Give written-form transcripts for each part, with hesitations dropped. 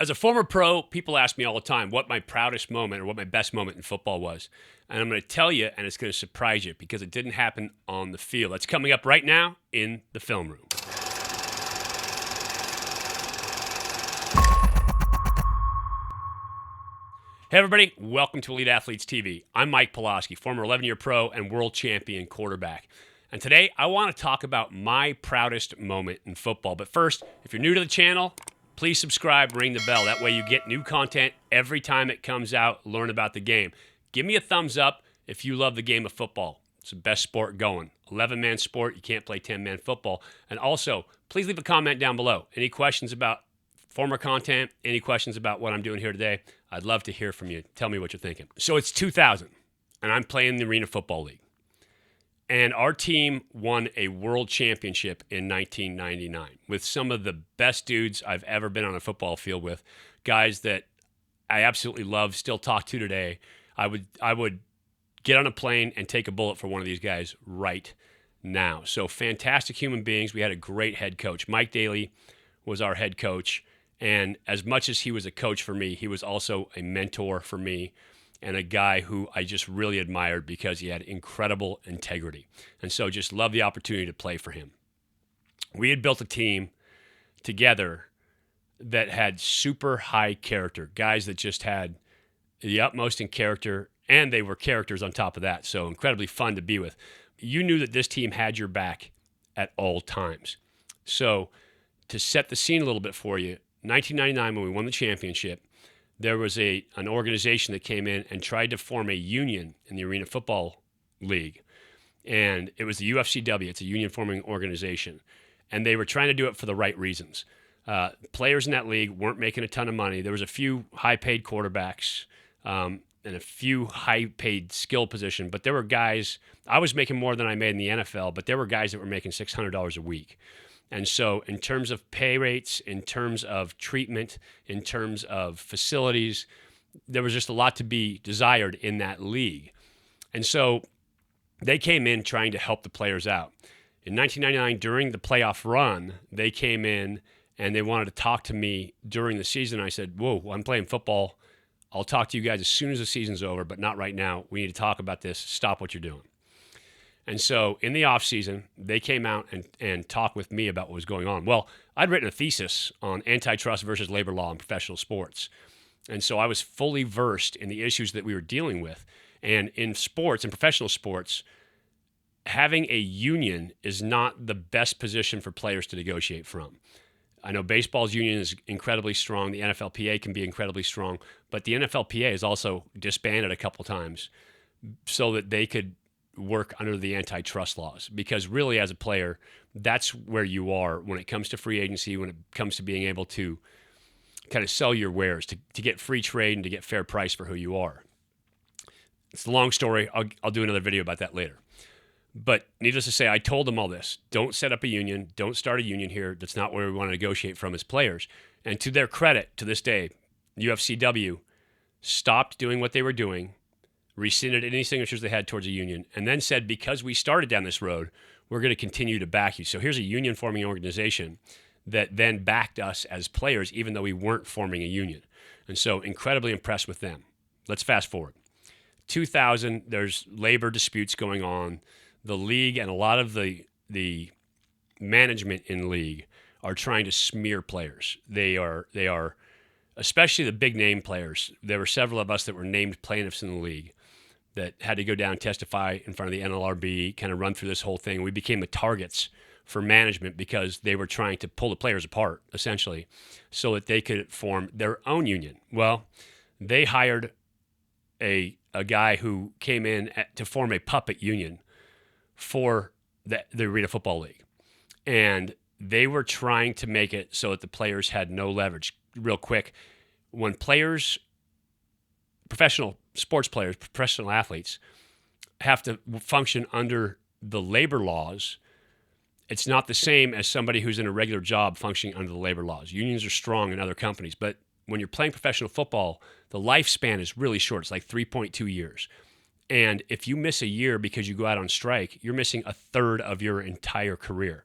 As a former pro, people ask me all the time what my proudest moment or what my best moment in football was. And I'm going to tell you, and it's going to surprise you because it didn't happen on the field. That's coming up right now in the film room. Hey, everybody. Welcome to Elite Athletes TV. I'm Mike Pawlawski, former 11-year pro and world champion quarterback. And today, I want to talk about my proudest moment in football. But first, if you're new to the channel, please subscribe, ring the bell. That way you get new content every time it comes out. Learn about the game. Give me a thumbs up if you love the game of football. It's the best sport going. 11-man sport. You can't play 10-man football. And also, please leave a comment down below. Any questions about former content? Any questions about what I'm doing here today? I'd love to hear from you. Tell me what you're thinking. So it's 2000, and I'm playing the Arena Football League. And our team won a world championship in 1999 with some of the best dudes I've ever been on a football field with, guys that I absolutely love, still talk to today. I would get on a plane and take a bullet for one of these guys right now. So fantastic human beings. We had a great head coach. Mike Dailey was our head coach. And as much as he was a coach for me, he was also a mentor for me, and a guy who I just really admired because he had incredible integrity. And so just loved the opportunity to play for him. We had built a team together that had super high character, guys that just had the utmost in character, and they were characters on top of that, so incredibly fun to be with. You knew that this team had your back at all times. So to set the scene a little bit for you, 1999 when we won the championship, there was an organization that came in and tried to form a union in the Arena Football League. And it was the UFCW. It's a union-forming organization. And they were trying to do it for the right reasons. Players in that league weren't making a ton of money. There was a few high-paid quarterbacks and a few high-paid skill position. But there were guys, I was making more than I made in the NFL, but there were guys that were making $600 a week. And so in terms of pay rates, in terms of treatment, in terms of facilities, there was just a lot to be desired in that league. And so they came in trying to help the players out. In 1999, during the playoff run, they came in and they wanted to talk to me during the season. I said, whoa, I'm playing football. I'll talk to you guys as soon as the season's over, but not right now. We need to talk about this. Stop what you're doing. And so in the offseason, they came out and talked with me about what was going on. Well, I'd written a thesis on antitrust versus labor law in professional sports. And so I was fully versed in the issues that we were dealing with. And in sports, in professional sports, having a union is not the best position for players to negotiate from. I know baseball's union is incredibly strong. The NFLPA can be incredibly strong. But the NFLPA is also disbanded a couple times so that they could work under the antitrust laws, because really as a player, that's where you are when it comes to free agency, when it comes to being able to kind of sell your wares, to get free trade and to get fair price for who you are. It's a long story. I'll do another video about that later. But needless to say, I told them all this. Don't set up a union. Don't start a union here. That's not where we want to negotiate from as players. And to their credit, to this day, UFCW stopped doing what they were doing, rescinded any signatures they had towards a union, and then said, because we started down this road, we're going to continue to back you. So here's a union-forming organization that then backed us as players, even though we weren't forming a union. And so incredibly impressed with them. Let's fast forward. 2000, there's labor disputes going on. The league and a lot of the management in league are trying to smear players. They are, especially the big-name players. There were several of us that were named plaintiffs in the league that had to go down and testify in front of the NLRB, kind of run through this whole thing. We became the targets for management because they were trying to pull the players apart, essentially, so that they could form their own union. Well, they hired a guy who came in to form a puppet union for the Arena Football League. And they were trying to make it so that the players had no leverage. Real quick, when players, professional sports players, professional athletes, have to function under the labor laws, it's not the same as somebody who's in a regular job functioning under the labor laws. Unions are strong in other companies, but when you're playing professional football, the lifespan is really short. It's like 3.2 years. And if you miss a year because you go out on strike, you're missing a third of your entire career.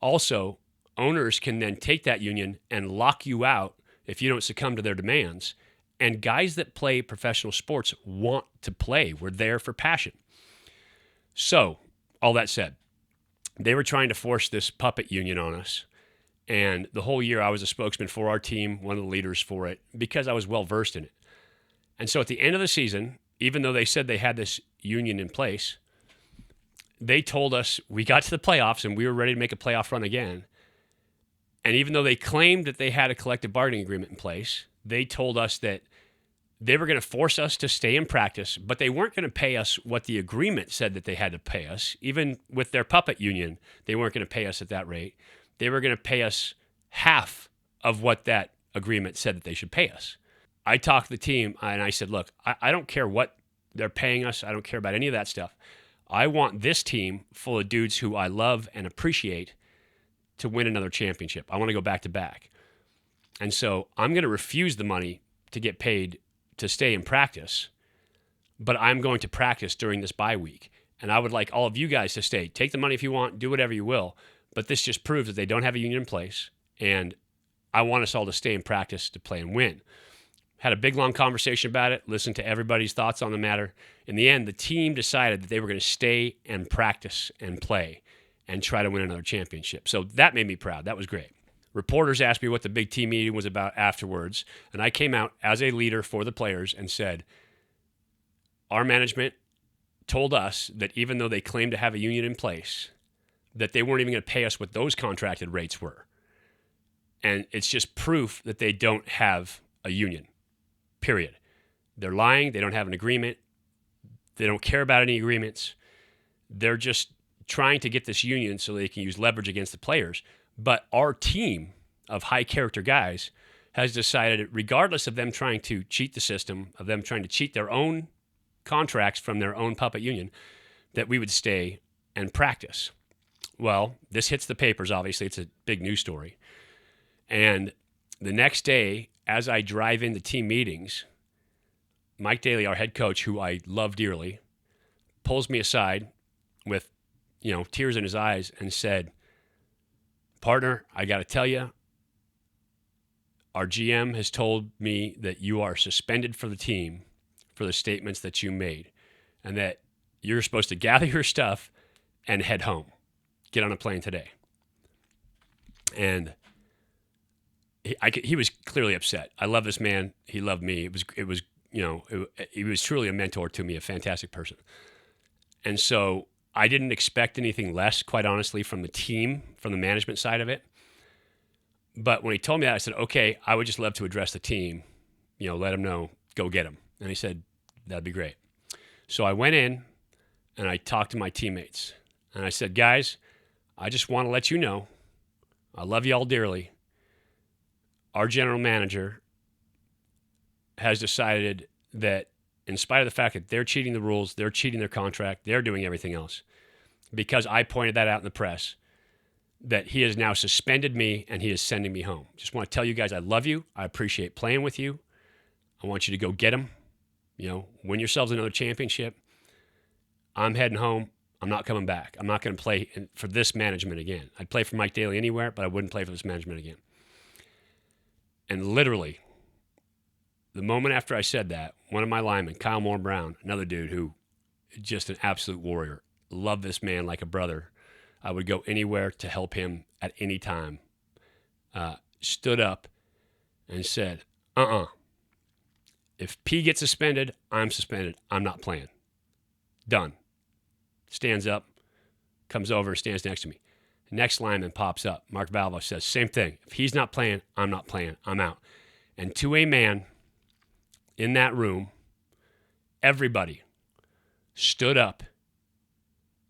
Also, owners can then take that union and lock you out if you don't succumb to their demands. And guys that play professional sports want to play. We're there for passion. So, all that said, they were trying to force this puppet union on us. And the whole year I was a spokesman for our team, one of the leaders for it, because I was well versed in it. And so at the end of the season, even though they said they had this union in place, they told us we got to the playoffs and we were ready to make a playoff run again. And even though they claimed that they had a collective bargaining agreement in place, they told us that they were going to force us to stay in practice, but they weren't going to pay us what the agreement said that they had to pay us. Even with their puppet union, they weren't going to pay us at that rate. They were going to pay us half of what that agreement said that they should pay us. I talked to the team and I said, look, I don't care what they're paying us. I don't care about any of that stuff. I want this team full of dudes who I love and appreciate to win another championship. I want to go back to back. And so I'm going to refuse the money to get paid to stay in practice, but I'm going to practice during this bye week. And I would like all of you guys to stay. Take the money if you want, do whatever you will. But this just proves that they don't have a union in place. And I want us all to stay in practice to play and win. Had a big, long conversation about it, listened to everybody's thoughts on the matter. In the end, the team decided that they were going to stay and practice and play and try to win another championship. So that made me proud. That was great. Reporters asked me what the big team meeting was about afterwards, and I came out as a leader for the players and said, our management told us that even though they claimed to have a union in place, that they weren't even going to pay us what those contracted rates were. And it's just proof that they don't have a union, period. They're lying. They don't have an agreement. They don't care about any agreements. They're just trying to get this union so they can use leverage against the players. But our team of high-character guys has decided, regardless of them trying to cheat the system, of them trying to cheat their own contracts from their own puppet union, that we would stay and practice. Well, this hits the papers, obviously. It's a big news story. And the next day, as I drive into team meetings, Mike Dailey, our head coach, who I love dearly, pulls me aside with, tears in his eyes and said, partner, I got to tell you, our GM has told me that you are suspended for the team for the statements that you made and that you're supposed to gather your stuff and head home. Get on a plane today. And he was clearly upset. I love this man. He loved me. He was truly a mentor to me, a fantastic person. And so I didn't expect anything less, quite honestly, from the team, from the management side of it. But when he told me that, I said, okay, I would just love to address the team, let them know, go get them. And he said, that'd be great. So I went in and I talked to my teammates. And I said, guys, I just want to let you know, I love you all dearly. Our general manager has decided that in spite of the fact that they're cheating the rules, they're cheating their contract, they're doing everything else, because I pointed that out in the press, that he has now suspended me and he is sending me home. Just want to tell you guys I love you. I appreciate playing with you. I want you to go get them. Win yourselves another championship. I'm heading home. I'm not coming back. I'm not going to play for this management again. I'd play for Mike Dailey anywhere, but I wouldn't play for this management again. And literally, the moment after I said that, one of my linemen, Kyle Moore Brown, another dude who just an absolute warrior, loved this man like a brother. I would go anywhere to help him at any time. Stood up and said, if P gets suspended, I'm suspended. I'm not playing. Done. Stands up, comes over, stands next to me. Next lineman pops up. Mark Valvo says, same thing. If he's not playing, I'm not playing. I'm out. And to a man in that room, everybody stood up.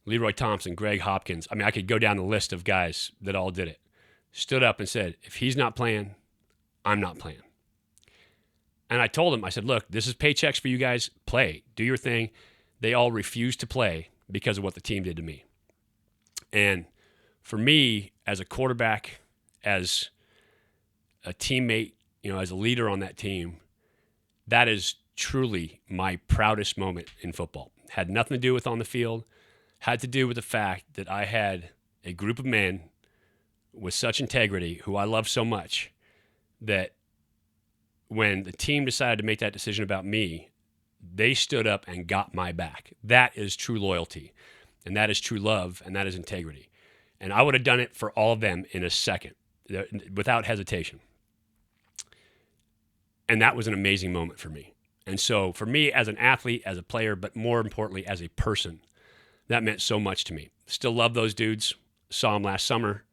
Leroy Thompson, Greg Hopkins. I could go down the list of guys that all did it. Stood up and said, if he's not playing, I'm not playing. And I told him, I said, look, this is paychecks for you guys. Play. Do your thing. They all refused to play because of what the team did to me. And for me, as a quarterback, as a teammate, as a leader on that team, that is truly my proudest moment in football. Had nothing to do with on the field. Had to do with the fact that I had a group of men with such integrity who I love so much that when the team decided to make that decision about me, they stood up and got my back. That is true loyalty, and that is true love, and that is integrity. And I would have done it for all of them in a second, without hesitation. And that was an amazing moment for me. And so for me as an athlete, as a player, but more importantly as a person, that meant so much to me. Still love those dudes. Saw them last summer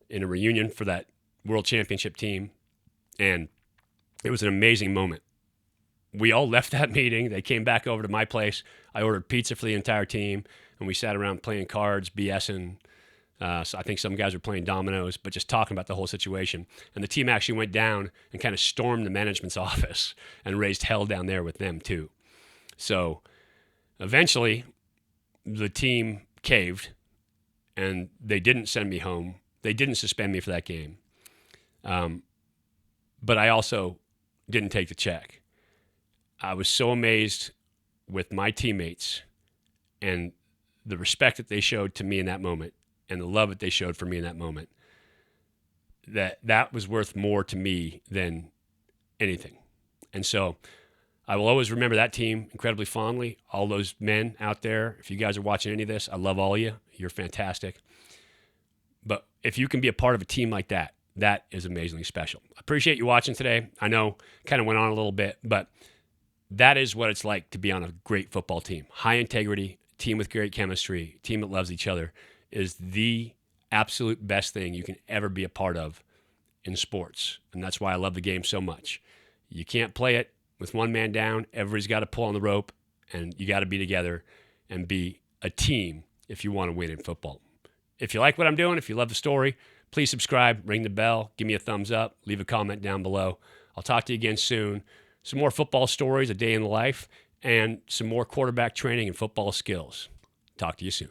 in a reunion for that World Championship team. And it was an amazing moment. We all left that meeting. They came back over to my place. I ordered pizza for the entire team, and we sat around playing cards, BSing. So I think some guys were playing dominoes, but just talking about the whole situation. And the team actually went down and kind of stormed the management's office and raised hell down there with them too. So eventually the team caved, and they didn't send me home. They didn't suspend me for that game. But I also didn't take the check. I was so amazed with my teammates and the respect that they showed to me in that moment and the love that they showed for me in that moment, that was worth more to me than anything. And so I will always remember that team incredibly fondly. All those men out there, if you guys are watching any of this, I love all of you. You're fantastic. But if you can be a part of a team like that, that is amazingly special. I appreciate you watching today. I know kind of went on a little bit, but that is what it's like to be on a great football team. High integrity, team with great chemistry, team that loves each other is the absolute best thing you can ever be a part of in sports. And that's why I love the game so much. You can't play it with one man down. Everybody's got to pull on the rope, and you got to be together and be a team if you want to win in football. If you like what I'm doing, if you love the story, please subscribe, ring the bell, give me a thumbs up, leave a comment down below. I'll talk to you again soon. Some more football stories, a day in the life, and some more quarterback training and football skills. Talk to you soon.